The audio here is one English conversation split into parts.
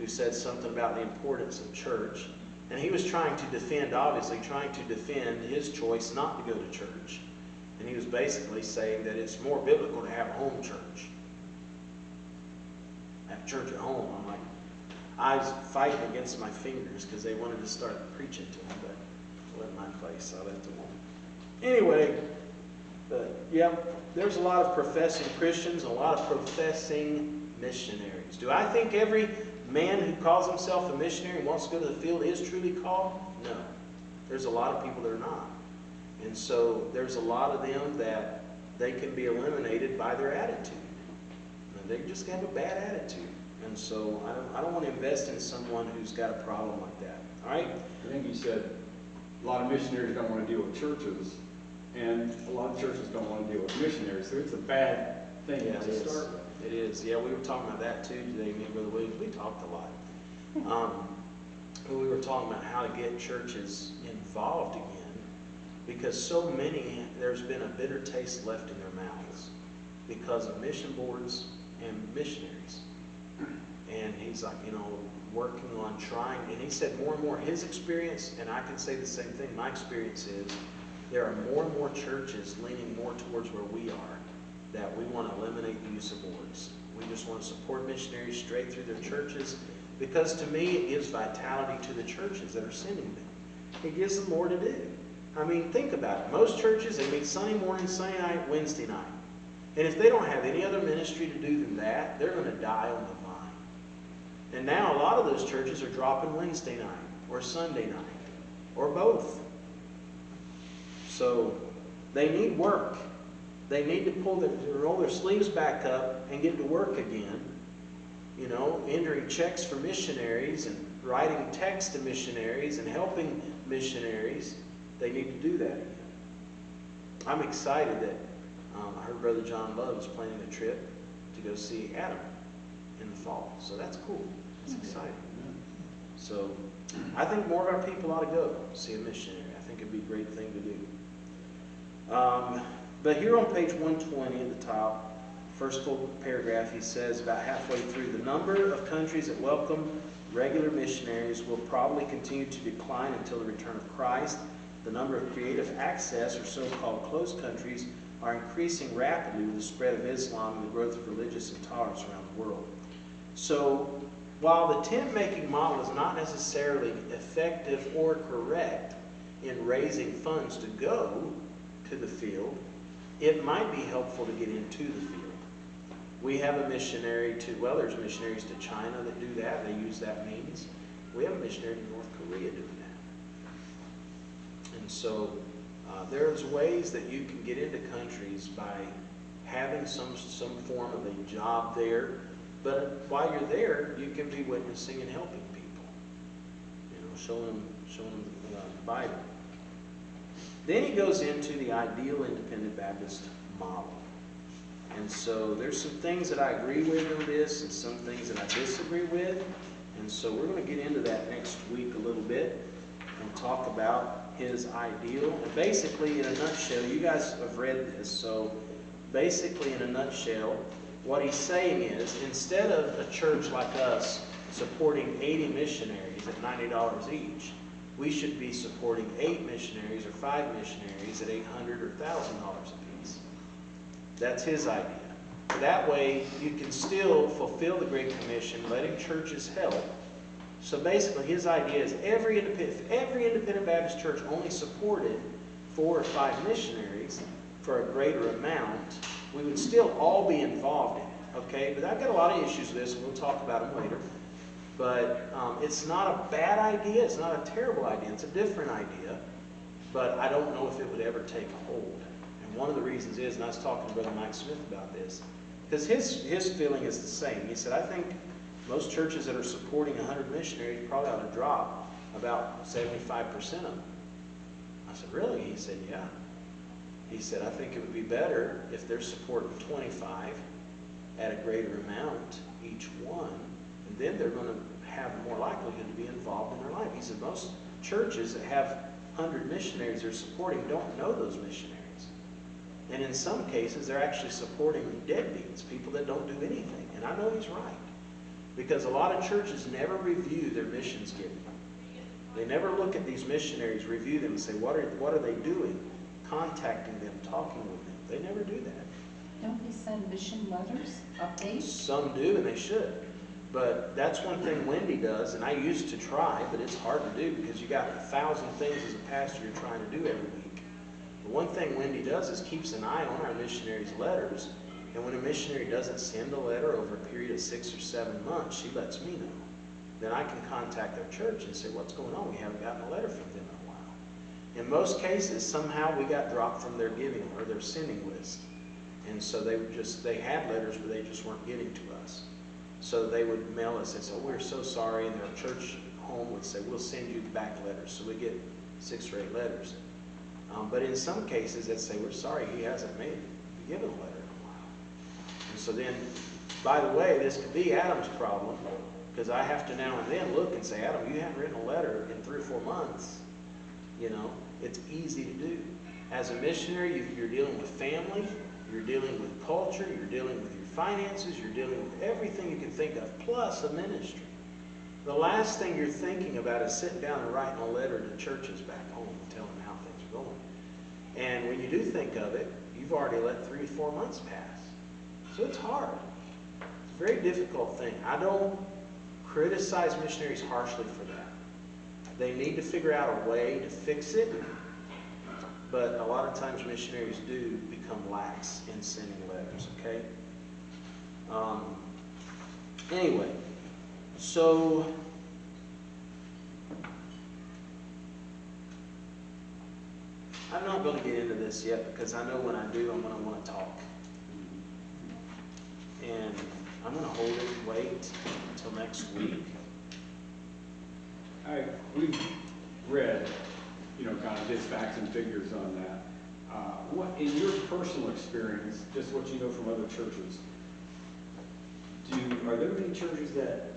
who said something about the importance of church. And he was trying to defend, obviously, trying to defend his choice not to go to church. And he was basically saying that it's more biblical to have a home church. Have church at home. I'm like, I was fighting against my fingers because they wanted to start preaching to them, but it wasn't my place. I left them alone. Anyway, yeah, there's a lot of professing Christians, a lot of professing missionaries. Do I think every man who calls himself a missionary and wants to go to the field is truly called? No. There's a lot of people that are not. And so there's a lot of them that they can be eliminated by their attitude. And they just have a bad attitude. And so I don't want to invest in someone who's got a problem like that. All right? I think you said a lot of missionaries don't want to deal with churches, and a lot of churches don't want to deal with missionaries. So it's a bad thing to start with. It is. Yeah, we were talking about that too today, me and Brother Williams. We talked a lot. But we were talking about how to get churches involved again, because so many, there's been a bitter taste left in their mouths because of mission boards and missionaries. And he's like, working on trying. And he said more and more, his experience, and I can say the same thing, my experience is there are more and more churches leaning more towards where we are, that we want to eliminate the use of boards. We just want to support missionaries straight through their churches, because to me it gives vitality to the churches that are sending them. It gives them more to do. I mean, think about it. Most churches, they meet Sunday morning, Sunday night, Wednesday night. And if they don't have any other ministry to do than that, they're going to die on the vine. And now a lot of those churches are dropping Wednesday night or Sunday night or both. So they need work. They need to roll their sleeves back up and get to work again. Entering checks for missionaries and writing texts to missionaries and helping missionaries. They need to do that again. I'm excited that I heard Brother John Love is planning a trip to go see Adam in the fall. So that's cool. It's exciting. So I think more of our people ought to go see a missionary. I think it'd be a great thing to do. But here on page 120 at the top, first full paragraph, he says about halfway through, the number of countries that welcome regular missionaries will probably continue to decline until the return of Christ. The number of creative access, or so-called closed countries, are increasing rapidly with the spread of Islam and the growth of religious intolerance around the world. So while the tent-making model is not necessarily effective or correct in raising funds to go to the field, it might be helpful to get into the field. We have a missionary there's missionaries to China that do that. They use that means. We have a missionary to North Korea doing that. And so there's ways that you can get into countries by having some form of a job there. But while you're there, you can be witnessing and helping people. Showing them the Bible. Then he goes into the ideal independent Baptist model. And so there's some things that I agree with in this and some things that I disagree with. And so we're going to get into that next week a little bit and talk about his ideal. And basically, in a nutshell, you guys have read this. So basically, in a nutshell, what he's saying is, instead of a church like us supporting 80 missionaries at $90 each, we should be supporting 8 missionaries or 5 missionaries at $800 or $1,000 apiece. That's his idea. That way, you can still fulfill the Great Commission, letting churches help. So basically, his idea is if every independent Baptist church only supported 4 or 5 missionaries for a greater amount, we would still all be involved in it. Okay? But I've got a lot of issues with this, and we'll talk about them later. But it's not a bad idea. It's not a terrible idea. It's a different idea. But I don't know if it would ever take hold. And one of the reasons is, and I was talking to Brother Mike Smith about this, because his feeling is the same. He said, I think most churches that are supporting 100 missionaries probably ought to drop about 75% of them. I said, really? He said, yeah. He said, I think it would be better if they're supporting 25 at a greater amount each one, and then they're going to have more likelihood to be involved in their life. He said, most churches that have 100 missionaries they're supporting don't know those missionaries. And in some cases, they're actually supporting deadbeats, people that don't do anything. And I know he's right. Because a lot of churches never review their missions giving. They never look at these missionaries, review them, and say, what are they doing? Contacting them, talking with them. They never do that. Don't they send mission letters, updates? Some do, and they should. But that's one thing Wendy does, and I used to try, but it's hard to do because you got 1,000 things as a pastor you're trying to do every week. But one thing Wendy does is keeps an eye on our missionaries' letters, and when a missionary doesn't send a letter over a period of 6 or 7 months, she lets me know. Then I can contact their church and say, what's going on? We haven't gotten a letter from them in a while. In most cases, somehow we got dropped from their giving or their sending list. And so they had letters, but they just weren't getting to us. So they would mail us and say, oh, we're so sorry, and their church home would say, we'll send you back letters. So we get 6 or 8 letters. But in some cases, they'd say, we're sorry, he hasn't given a letter in a while. And so then, by the way, this could be Adam's problem, because I have to now and then look and say, Adam, you haven't written a letter in 3 or 4 months. You know, it's easy to do. As a missionary, you're dealing with family, you're dealing with culture, you're dealing with your finances, you're dealing with everything you can think of, plus a ministry. The last thing you're thinking about is sitting down and writing a letter to churches back home and telling them how things are going. And when you do think of it, you've already let 3 or 4 months pass. So it's hard. It's a very difficult thing. I don't criticize missionaries harshly for that. They need to figure out a way to fix it, but a lot of times missionaries do become lax in sending letters, okay? Anyway, so I'm not going to get into this yet because I know when I do, I'm going to want to talk. And I'm going to hold it and wait until next week. We've read, kind of his facts and figures on that. What, in your personal experience, just what you know from other churches, are there any churches that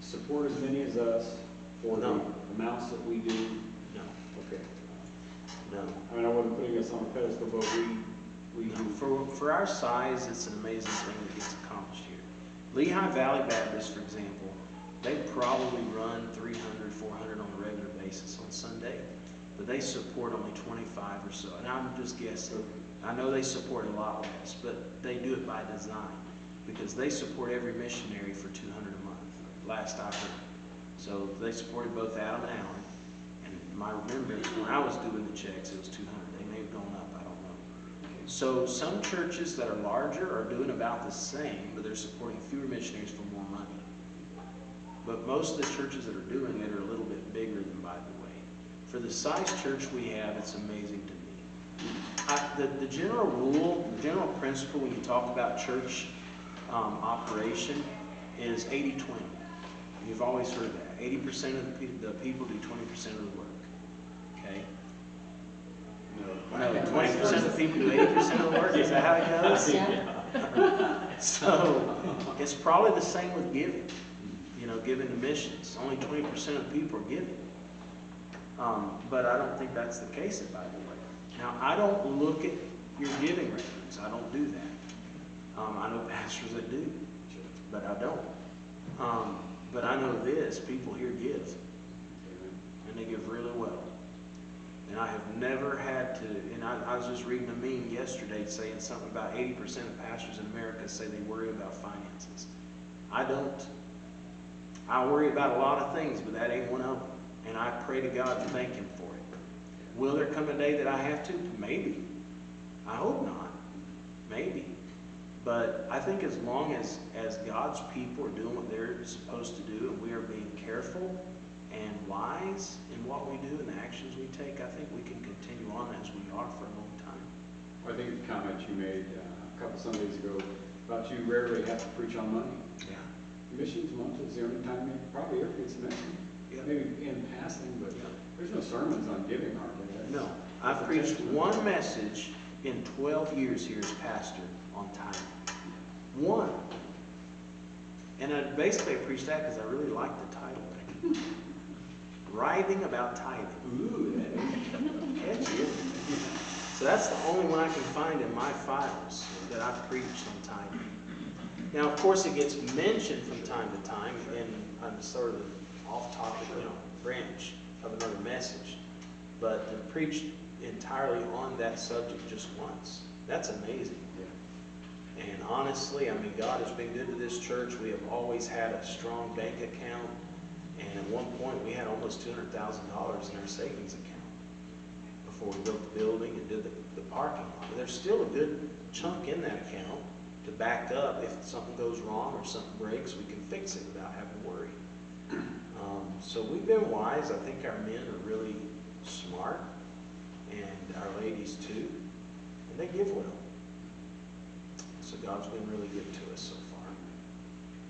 support as many as us for the amounts that we do? No. Okay. No. I mean, I wasn't putting us on a pedestal, but we No. For our size, it's an amazing thing that gets accomplished here. Lehigh Valley Baptist, for example, they probably run 300, 400 on a regular basis on Sunday, but they support only 25 or so. And I'm just guessing. I know they support a lot less, but they do it by design because they support every missionary for $200 a month, last I heard. So they supported both Adam and Alan. And my remembrance, when I was doing the checks, it was 200. They may have gone up, I don't know. So some churches that are larger are doing about the same, but they're supporting fewer missionaries for more money. But most of the churches that are doing it are a little bit bigger than by the way. For the size church we have, it's amazing to me. The general rule, the general principle when you talk about church operation is 80-20. You've always heard that. 80% of the people do 20% of the work. Okay? No, 20% of the people do 80% of the work. Is that how it goes? Yeah. So it's probably the same with giving. Giving to missions. Only 20% of people are giving. But I don't think that's the case, by the way. Now, I don't look at your giving records. I don't do that. I know pastors that do, but I don't. But I know this, people here give. And they give really well. And I have never had to, and I was just reading a meme yesterday saying something about 80% of pastors in America say they worry about finances. I don't. I worry about a lot of things, but that ain't one of them. And I pray to God and thank Him for it. Will there come a day that I have to? Maybe. I hope not. Maybe. But I think as long as God's people are doing what they're supposed to do and we are being careful and wise in what we do and the actions we take, I think we can continue on as we are for a long time. I think the comment you made a couple Sundays ago about you rarely have to preach on money. Yeah. Missions month is the only time you probably ever gets mentioned. Yeah. Maybe in passing, but there's no sermons on giving, are there? No. I've preached one message in 12 years here as pastor on tithing. One. And I basically preached that because I really liked the title. Writing about tithing. Ooh, that is catchy. So that's the only one I can find in my files that I've preached on tithing. Now, of course, it gets mentioned from time to time in a sort of off-topic, branch of another message. But to preach entirely on that subject just once, that's amazing. And honestly, I mean, God has been good to this church. We have always had a strong bank account. And at one point, we had almost $200,000 in our savings account before we built the building and did the parking lot. But there's still a good chunk in that account to back up. If something goes wrong or something breaks, we can fix it without having to worry. So we've been wise. I think our men are really smart, and our ladies too, and they give well. So God's been really good to us so far.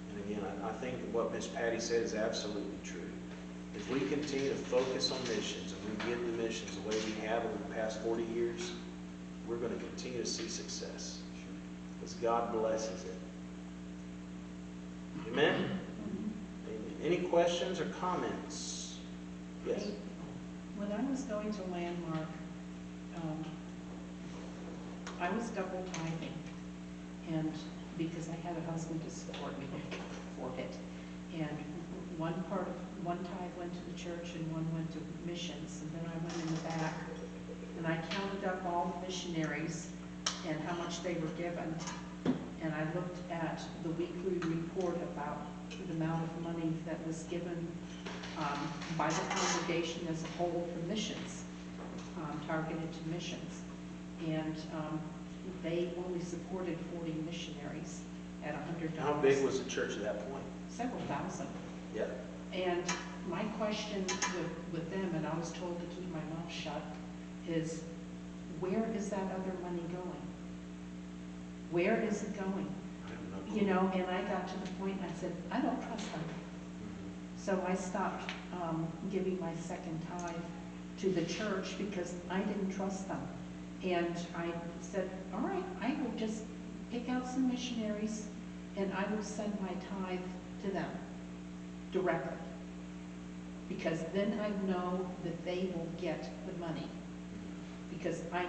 And again, I think what Miss Patty said is absolutely true. If we continue to focus on missions and we give the missions the way we have over the past 40 years, we're going to continue to see success. Because God blesses it. Amen? Amen. Any questions or comments? Yes? When I was going to Landmark, I was double tithing. And because I had a husband to support me, I could afford it. And one tithe went to the church and one went to missions. And then I went in the back and I counted up all the missionaries and how much they were given. And I looked at the weekly report about the amount of money that was given by the congregation as a whole for missions, targeted to missions. And they only supported 40 missionaries at $100. How big was the church at that point? Several thousand. Yeah. And my question with them, and I was told to keep my mouth shut, is where is that other money going? Where is it going? I have no clue. And I got to the point, I said, I don't trust them. So I stopped giving my second tithe to the church because I didn't trust them. And I said, all right, I will just pick out some missionaries and I will send my tithe to them directly. Because then I know that they will get the money. Because I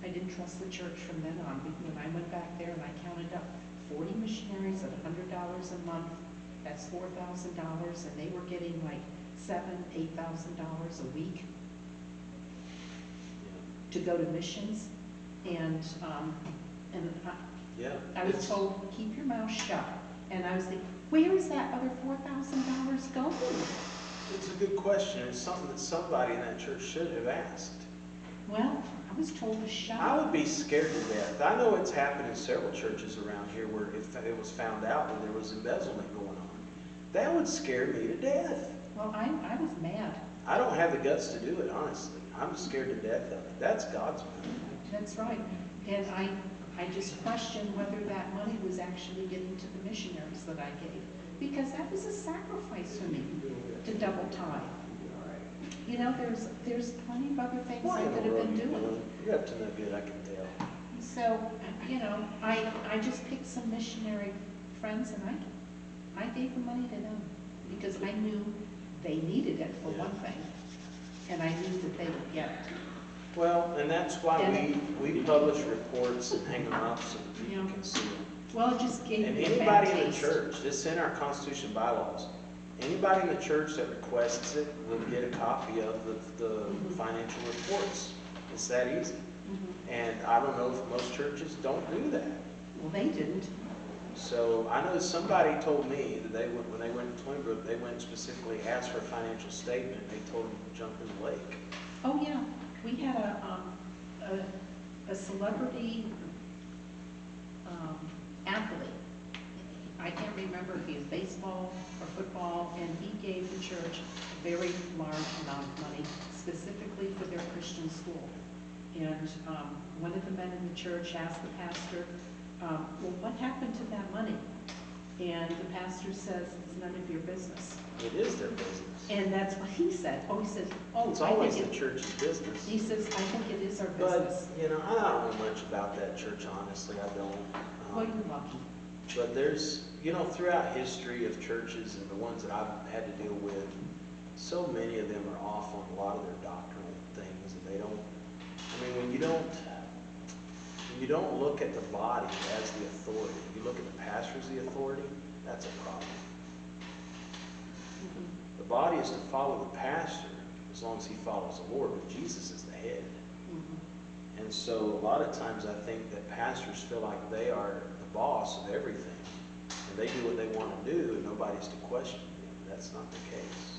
didn't trust the church from then on. When I went back there and I counted up 40 missionaries at $100 a month, that's $4,000, and they were getting like $7,000, $8,000 a week to go to missions. And I was told, keep your mouth shut. And I was thinking, where is that other $4,000 going? It's a good question. It's something that somebody in that church should have asked. Well, I was told to shut I up. would be scared to death. I know it's happened in several churches around here where if it was found out that there was embezzlement going on, that would scare me to death. Well, I was mad. I don't have the guts to do it, honestly. I'm scared to death of it. That's God's money. That's right. And I just questioned whether that money was actually getting to the missionaries that I gave. Because that was a sacrifice for me to double tithe. There's plenty of other things I could have been doing. You're up to no good, I can tell. So, I just picked some missionary friends and I gave the money to them because I knew they needed it for one thing, and I knew that they would get it. Well, and that's why we publish reports and hang them up so that people can see them. Well, it just gave And me a bad anybody in the taste. church, it's in our Constitution bylaws, anybody in the church that requests it will get a copy of the financial reports. It's that easy. And I don't know if most churches don't do that. Well, they didn't. So I know somebody told me that when they went to Twinbrook, they went and specifically asked for a financial statement. They told them to jump in the lake. Oh, yeah. We had a celebrity athlete. I can't remember if he was baseball or football, and he gave the church a very large amount of money specifically for their Christian school. And one of the men in the church asked the pastor, well, what happened to that money? And the pastor says, it's none of your business. It is their business. And that's what he said. Oh, he says, It's always the church's business. He says, I think it is our But, business. I don't know much about that church, honestly. I don't. Well, you're lucky. But there's, throughout history of churches and the ones that I've had to deal with, so many of them are off on a lot of their doctrinal things, and they don't, when You don't look at the body as the authority. You look at the pastor as the authority, that's a problem. The body is to follow the pastor as long as he follows the Lord, but Jesus is the head. And so a lot of times I think that pastors feel like they are the boss of everything, and they do what they want to do, and nobody's to question them. That's not the case.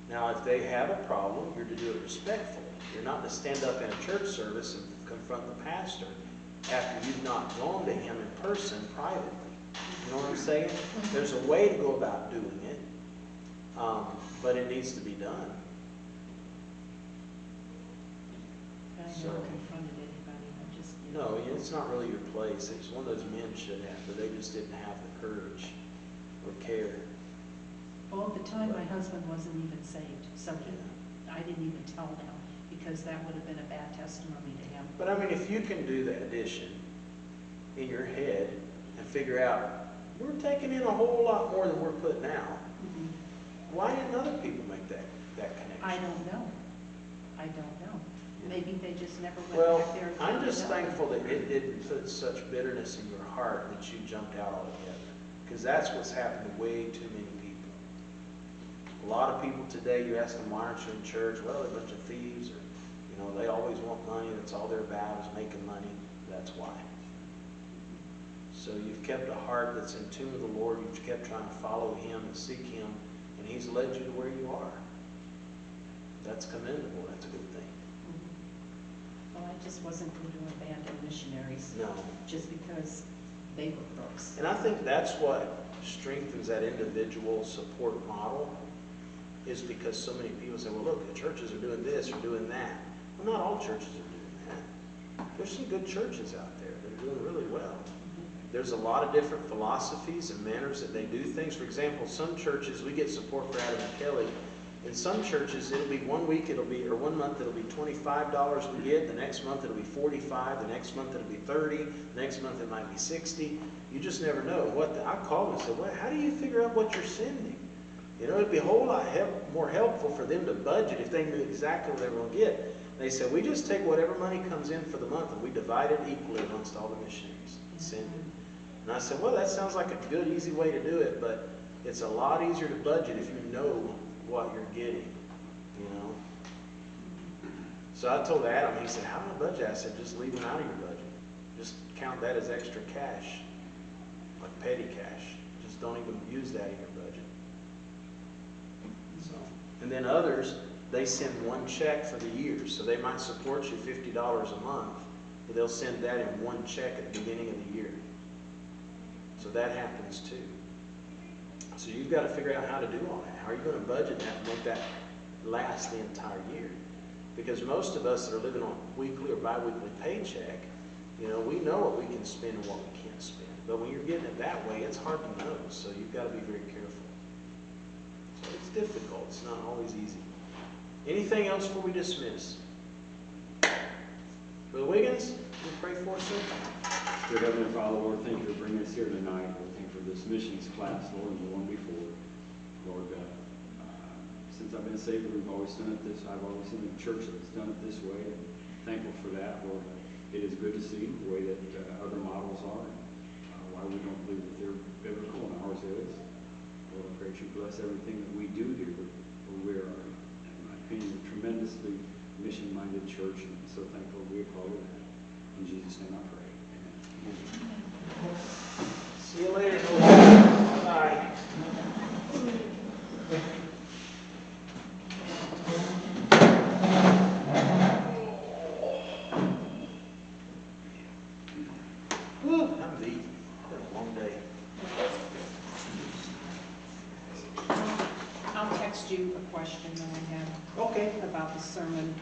Now, if they have a problem, you're to do it respectfully. You're not to stand up in a church service and confront the pastor after you've not gone to him in person privately. You know what I'm saying? There's a way to go about doing it, but it needs to be done. I So- never confronted anybody, I just, No, it's not really your place. It's one of those men should have, but they just didn't have the courage or care. Well, at the time, my husband wasn't even saved, so I didn't even tell him, because that would have been a bad testimony to him. But I mean, if you can do the addition in your head and figure out, we're taking in a whole lot more than we're putting out, why didn't other people make that connection? I don't know. I don't know. Maybe they just never went Well, back there and I'm found just out. thankful that it didn't put such bitterness in your heart that you jumped out altogether. Because that's what's happened to way too many people. A lot of people today, you ask them, why aren't you in church? Well, they're a bunch of thieves, or, you know, they always want money. That's all they're about, is making money. That's why. So you've kept a heart that's in tune with the Lord. You've kept trying to follow Him and seek Him, and He's led you to where you are. That's commendable. That's a good thing. Well, I just wasn't going to abandon missionaries, No. just because they were crooks. And I think that's what strengthens that individual support model, is because so many people say, well, look, the churches are doing this or doing that. Well, not all churches are doing that. There's some good churches out there that are doing really well. There's a lot of different philosophies and manners that they do things. For example, some churches, we get support for Adam and Kelly. In some churches, it'll be 1 week, or 1 month, it'll be $25 we get. The next month, it'll be $45. The next month, it'll be $30. The next month, it might be $60. You just never know. I called them and said, well, how do you figure out what you're sending? You know, it'd be a whole lot more helpful for them to budget if they knew exactly what they were going to get. They said, we just take whatever money comes in for the month and we divide it equally amongst all the missionaries and send it. And I said, well, that sounds like a good, easy way to do it, but it's a lot easier to budget if you know what you're getting, you know. So I told Adam, he said, how do I budget? I said, just leave them out of your budget. Just count that as extra cash, like petty cash. Just don't even use that in your budget. So, and then others, they send one check for the year. So they might support you $50 a month, but they'll send that in one check at the beginning of the year. So that happens too. So you've got to figure out how to do all that. How are you going to budget that and make that last the entire year? Because most of us that are living on a weekly or bi-weekly paycheck, you know, we know what we can spend and what we can't spend. But when you're getting it that way, it's hard to know. So you've got to be very careful. So it's difficult. It's not always easy. Anything else before we dismiss? Brother Wiggins, you pray for us, sir? Dear Heavenly Father, Lord, thank you for bringing us here tonight. Lord, thank you for this missions class, Lord, and the one before. Lord, since I've been saved, we've always done it this. I've always seen a church that's done it this way, and thankful for that, Lord. It is good to see the way that other models are, and why we don't believe that they're biblical and ours is. Lord, I pray that you bless everything that we do here. For we are, in my opinion, a tremendously mission-minded church, and I'm so thankful we are part of that. In Jesus' name I pray. Amen. See you later. Bye. I'm beat. It's been a long day. I'll text you a question that I have Okay. about the sermon